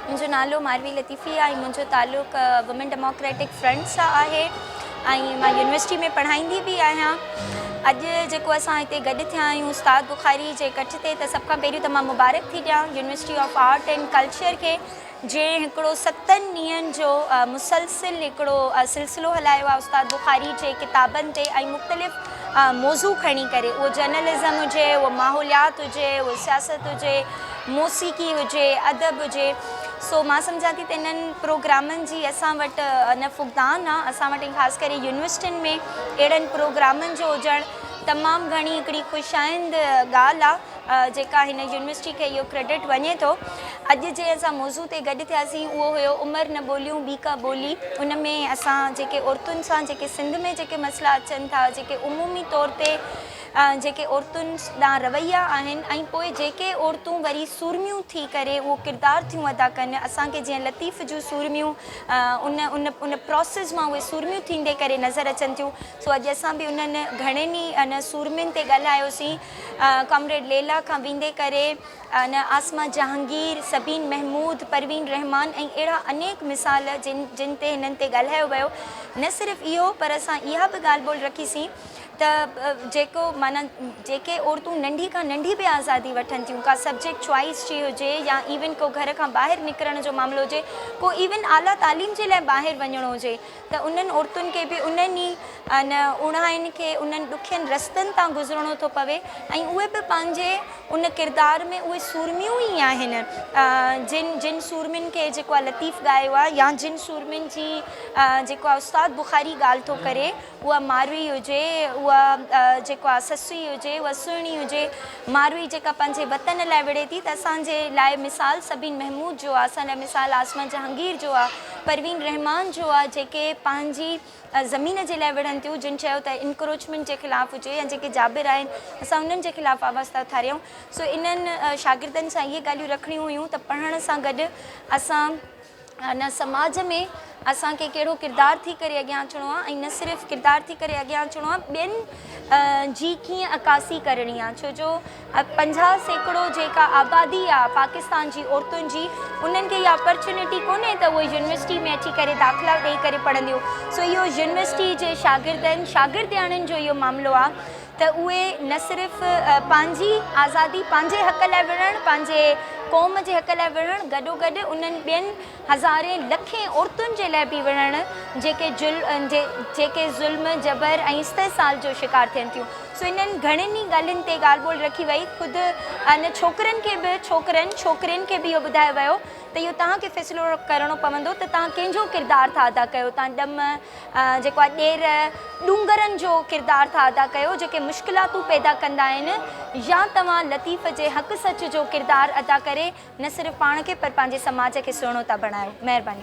मुझो नालो मारवी लतीफ़ी आहे। मुझो ताल्लुक वुमेन डेमोक्रेटिक फ्रंट सां आहे। मां यूनिवर्सिटी में पढ़ाईंदी भी आहियां। अॼु जेको असां हिते गॾु थिया आहियूं उस्ताद बुखारी जे कठ ते, त सभ खां पहिरियों त मां मुबारक थी ॾियां university of art and culture खे, जंहिं हिकिड़ो 7 ॾींहंनि जो मुसलसिल हिकिड़ो सिलसिलो हलायो आहे उस्ताद बुखारी जे किताबनि ते ऐं मुख़्तलिफ़ मौज़ू खणी करे। उहो जर्नलिज़म हुजे, उहो माहौलियात हुजे, उहो सियासत हुजे, मौसीक़ी हुजे, अदब हुजे। सो मां सम्झां थी त इन्हनि प्रोग्रामनि जी असां वटि न फुक़दान आहे। असां वटि ख़ासि करे यूनिवर्सिटियुनि में अहिड़नि प्रोग्रामनि जो हुजणु तमामु घणी हिकिड़ी ख़ुशाइंद ॻाल्हि आहे, जेका हिन यूनिवर्सिटी खे इहो क्रेडिट वञे थो। अॼु जे असां मौज़ू ते गॾु थियासीं उहो हुयो उमिरि न ॿोलियूं ॿी का ॿोली। उन में असां जेके औरतुनि सां जेके सिंध में जेके मसइला अचनि था, जेके उमूमी तौर ते जेके औरतुनि ॾांहुं रवैया आहिनि, ऐं पोइ जेके औरतूं वरी सूरमियूं थी करे उहो किरदार थियूं अदा कनि, असांखे जीअं लतीफ़ जूं सूरमियूं उन प्रोसेस मां उहे सूरमियूं थींदे करे नज़र अचनि थियूं। सो अॼु असां बि उन्हनि घणनि ई अन सूरमियुनि ते ॻाल्हायोसीं, कॉमरेड लैला खां वेंदे करे आसमा जहांगीर, सबीन महमूद, परवीन रहमान ऐं अहिड़ा अनेक मिसाल जिन ते हिननि ते ॻाल्हायो वियो। न सिर्फ़ु इहो, पर असां इहा बि ॻाल्हि ॿोल रखीसीं त जेको माना जेके औरतूं नंढी खां नंढी बि आज़ादी वठनि थियूं, का सब्जेक्ट चॉइस जी हुजे या इवन को घर खां ॿाहिरि निकिरण जो मामिलो हुजे, को इवन आला तालीम जे लाइ ॿाहिरि वञिणो हुजे, त उन्हनि औरतुनि खे बि उन्हनि ई उणाइनि खे उन्हनि ॾुखियनि रस्तनि तां गुज़रणो थो पवे, ऐं उहे बि पंहिंजे उन किरदार में उहे सूरमियूं ई आहिनि। जिन सूरमियुनि खे जेको आहे लतीफ़ ॻायो आहे, या जिन सूरमियुनि जी जेको आहे उस्ताद बुखारी ॻाल्हि थो करे, उहा मारवी हुजे, उहा जेको आहे ससुई हुजे, उहा सुहिणी हुजे, मारवी जेका पंहिंजे वतन लाइ विढ़े थी, त असांजे लाइ मिसाल सबीन महमूद जो आहे, असां लाइ मिसाल आसमा जहांगीर जो आहे, परवीन रहमान जो आहे, जेके पंहिंजी ज़मीन जे लाइ विढ़नि थियूं। जिन चयो त इंक्रोचमेंट जे ख़िलाफ़ु हुजे या जेके जाबिर आहिनि, असां उन्हनि जे ख़िलाफ़ु आवाज़ था उथारियूं। सो इन्हनि शागिर्दनि सां इहे ॻाल्हियूं रखणियूं हुयूं त पढ़ण सां गॾु असां न समाज में असांखे कहिड़ो किरदार थी करे अॻियां अचिणो आहे, ऐं न सिर्फ़ु किरदार थी करे अॻियां अचिणो आहे, ॿियनि जी कीअं अकासी करणी आहे। छो जो 50% जेका आबादी आहे पाकिस्तान जी औरतुनि जी, उन्हनि खे इहा अपॉर्चुनिटी कोन्हे त उहे यूनिवर्सिटी में अची करे दाख़िला ॾेई करे पढ़ंदियूं। सो इहो यूनिवर्सिटी जे शागिर्दयाणियुनि जो इहो मामिलो आहे त उहे न सिर्फ़ु पंहिंजी आज़ादी पंहिंजे हक़ लाइ विढ़णु, पंहिंजे क़ौम जे हक़ लाइ विढ़णु, गॾोगॾु उन्हनि ॿियनि हज़ारे लखे औरतुनि जे लाइ बि विढ़णु जेके ज़ुल्म, जबर ऐं इस्तेसाल जो शिकार थियनि थियूं। सो इन्हनि घणनि ई ॻाल्हियुनि ते ॻाल्हि ॿोल रखी वई। ख़ुदि छोकिरनि खे बि छोकिरियुनि खे बि इहो ॿुधायो वियो त इहो तव्हांखे फ़ैसिलो करिणो पवंदो त तव्हां कंहिंजो किरदार था अदा कयो। तव्हां ॾम जेको आहे ॾेर ॾूंगरनि जो किरदार था अदा कयो, जेके मुश्किलातूं पैदा कंदा आहिनि, या तव्हां लतीफ़ जे हक़ सच जो किरदार अदा करे न सिर्फ़ु पाण खे पर पंहिंजे समाज खे सुहिणो था बणायो। महिरबानी।